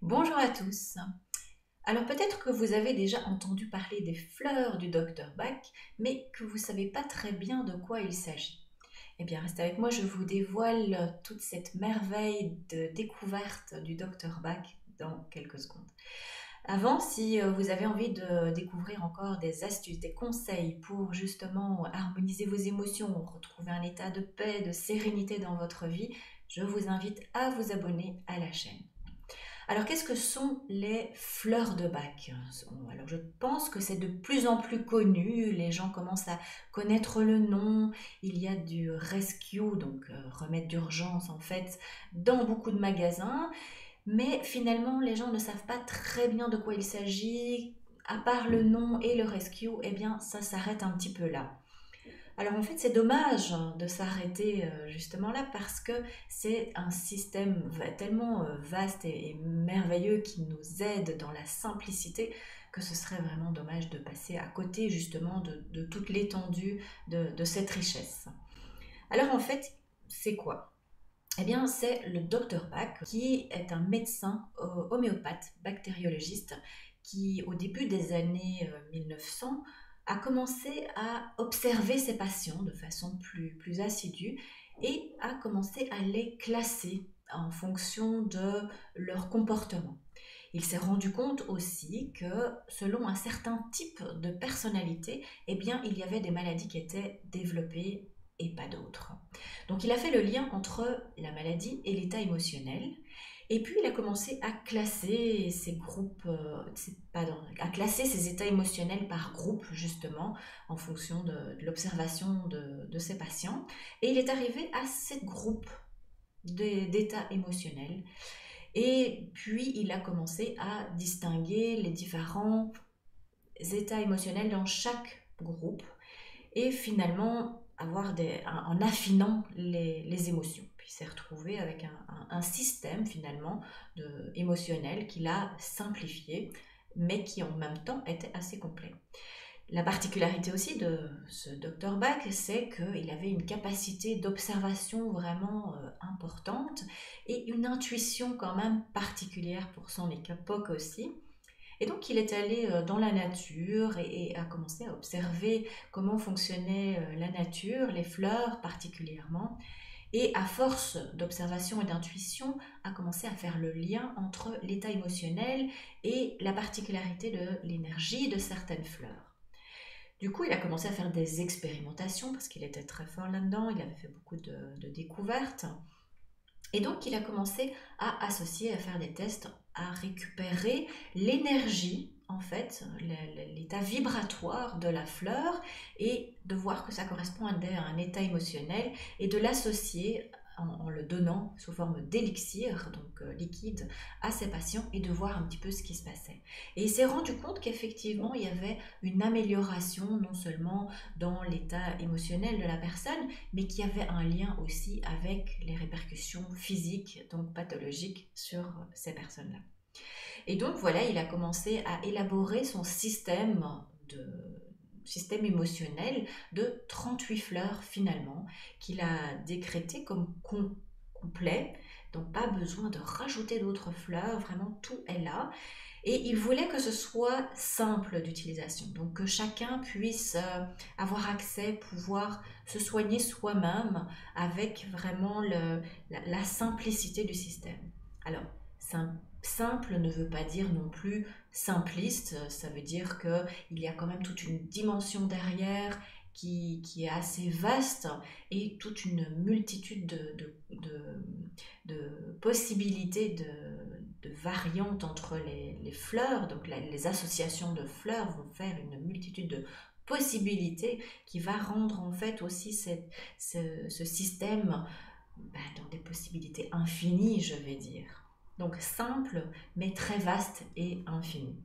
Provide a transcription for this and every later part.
Bonjour à tous. Alors peut-être que vous avez déjà entendu parler des fleurs du docteur Bach, mais que vous ne savez pas très bien de quoi il s'agit. Eh bien, restez avec moi, je vous dévoile toute cette merveille de découverte du docteur Bach dans quelques secondes. Avant, si vous avez envie de découvrir encore des astuces, des conseils pour justement harmoniser vos émotions, retrouver un état de paix, de sérénité dans votre vie, je vous invite à vous abonner à la chaîne. Alors, qu'est-ce que sont les fleurs de bac? Alors, je pense que c'est de plus en plus connu, les gens commencent à connaître le nom, il y a du rescue, donc remède d'urgence en fait, dans beaucoup de magasins, mais finalement, les gens ne savent pas très bien de quoi il s'agit, à part le nom et le rescue, eh bien, ça s'arrête un petit peu là. Alors en fait, c'est dommage de s'arrêter justement là parce que c'est un système tellement vaste et merveilleux qui nous aide dans la simplicité que ce serait vraiment dommage de passer à côté justement de toute l'étendue de cette richesse. Alors en fait, c'est quoi? Eh bien, c'est le docteur Bach qui est un médecin homéopathe, bactériologiste, qui au début des années 1900 a commencé à observer ses patients de façon plus assidue et a commencé à les classer en fonction de leur comportement. Il s'est rendu compte aussi que selon un certain type de personnalité, eh bien, il y avait des maladies qui étaient développées et pas d'autres. Donc il a fait le lien entre la maladie et l'état émotionnel. Et puis il a commencé à classer ces groupes, à classer ces états émotionnels par groupe justement en fonction de l'observation de ses patients. Et il est arrivé à 7 groupes d'états émotionnels. Et puis il a commencé à distinguer les différents états émotionnels dans chaque groupe et finalement en affinant les émotions. Puis il s'est retrouvé avec un système finalement émotionnel qu'il a simplifié, mais qui en même temps était assez complet. La particularité aussi de ce docteur Bach, c'est qu'il avait une capacité d'observation vraiment importante et une intuition quand même particulière pour son époque aussi. Et donc il est allé dans la nature et a commencé à observer comment fonctionnait la nature, les fleurs particulièrement. Et à force d'observation et d'intuition, a commencé à faire le lien entre l'état émotionnel et la particularité de l'énergie de certaines fleurs. Du coup, il a commencé à faire des expérimentations parce qu'il était très fort là-dedans, il avait fait beaucoup de découvertes. Et donc, il a commencé à associer, à faire des tests, à récupérer l'énergie, en fait, l'état vibratoire de la fleur et de voir que ça correspondait à un état émotionnel et de l'associer en le donnant sous forme d'élixir, donc liquide, à ses patients et de voir un petit peu ce qui se passait. Et il s'est rendu compte qu'effectivement, il y avait une amélioration non seulement dans l'état émotionnel de la personne, mais qui avait un lien aussi avec les répercussions physiques, donc pathologiques, sur ces personnes-là. Et donc voilà, il a commencé à élaborer son système émotionnel de 38 fleurs finalement, qu'il a décrété comme complet, donc pas besoin de rajouter d'autres fleurs, vraiment tout est là. Et il voulait que ce soit simple d'utilisation, donc que chacun puisse avoir accès, pouvoir se soigner soi-même avec vraiment la simplicité du système. Alors, simple ne veut pas dire non plus simpliste, ça veut dire qu'il y a quand même toute une dimension derrière qui est assez vaste et toute une multitude de possibilités de variantes entre les fleurs. Donc les associations de fleurs vont faire une multitude de possibilités qui va rendre en fait aussi ce système dans des possibilités infinies, je vais dire. Donc simple, mais très vaste et infini.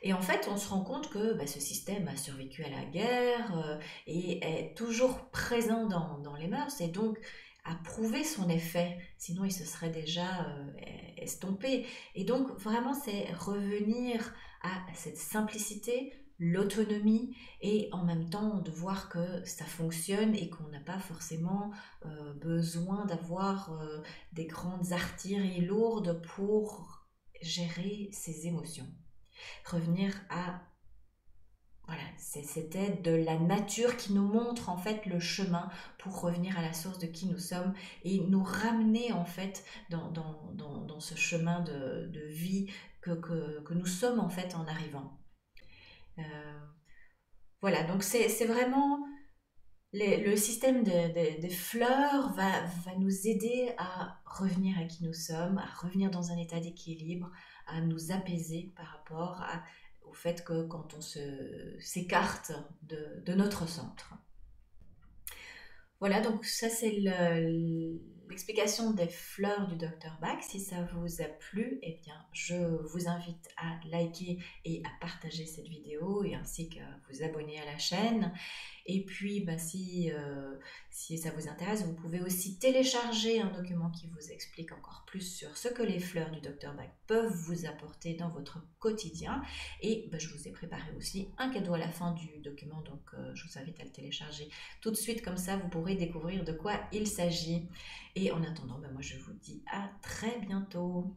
Et en fait, on se rend compte que ce système a survécu à la guerre et est toujours présent dans les mœurs et donc a prouvé son effet, sinon il se serait déjà estompé. Et donc vraiment, c'est revenir à cette simplicité, l'autonomie et en même temps de voir que ça fonctionne et qu'on n'a pas forcément besoin d'avoir des grandes artilleries lourdes pour gérer ses émotions. Revenir à, voilà, c'était de la nature qui nous montre en fait le chemin pour revenir à la source de qui nous sommes et nous ramener en fait dans ce chemin de vie que nous sommes en fait en arrivant. Euh, voilà, donc c'est vraiment le système des fleurs va nous aider à revenir à qui nous sommes, à revenir dans un état d'équilibre, à nous apaiser par rapport au fait que quand on s'écarte de notre centre. Voilà, donc ça c'est l'explication des fleurs du Dr Bach. Si ça vous a plu, eh bien je vous invite à liker et à partager cette vidéo et ainsi qu'à vous abonner à la chaîne. Et puis, bah, si ça vous intéresse, vous pouvez aussi télécharger un document qui vous explique encore plus sur ce que les fleurs du Dr Bach peuvent vous apporter dans votre quotidien. Et bah, je vous ai préparé aussi un cadeau à la fin du document, donc je vous invite à le télécharger tout de suite, comme ça vous pourrez découvrir de quoi il s'agit. Et en attendant, bah, moi je vous dis à très bientôt.